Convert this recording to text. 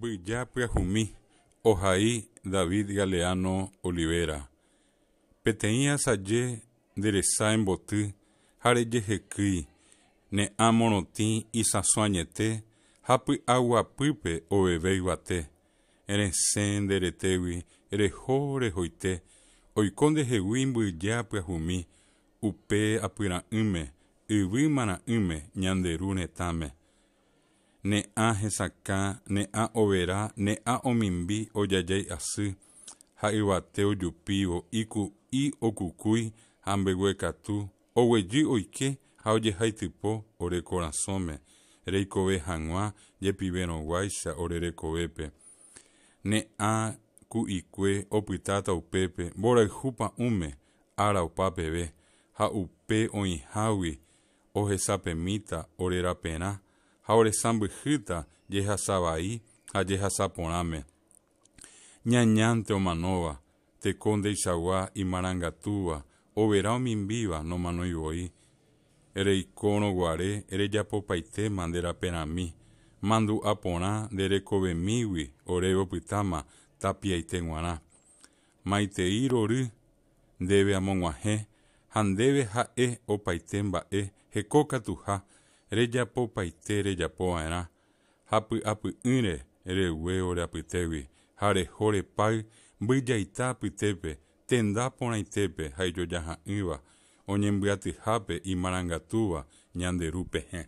Mbyja pyahumi, ohai David Galeano Olivera. Peteĩ asaje nderesa emboty ha rejehekýi ne ã morotĩ isãso añete ha py'aguapýpe oveve yvate. Resẽ nderetégui reho rehoite oiko ndehegui mbyja pyahumi upe apyra'ỹme yvy mara'ỹme ñanderu retãme. Ne ã hesakã, ne ã overa, ne ã omimbi ojajái asy ha yvate ojupívo iku'i okukúi ha mbeguekatu oguejy oike ha ojehaitypo ore korasõme reikove hag̃ua jepivérõguáicha ore rekovépe. Ne ã ku'ikue opytáta upépe mborayhúpa ume ára opa peve ha upe oĩhágui ohesapemíta ore raperã ha oresãmbyhýta jehasa vai ha jehasa porãme. Ñañánte omanóva, teko ndeichagua imarangatúva, overa omimbíva nomanoivoi. Reiko roguare rejapopaitéma nde raperãmi, mandu'a porã nderekovemígui oréve opytáma tapiaite g̃uarã. Maitei rory ndéve amog̃uahẽ ha ndéve ha'e opaite mba'e hekokatuha rejapopaite rejapova'erã ha py'apy'ỹre regue ore apytégui ha reho repáy mbyjaita apytépe tenda porãitépe ha ijojaha'ỹva oñembyatyhápe imarangatúva ñanderu pehẽ.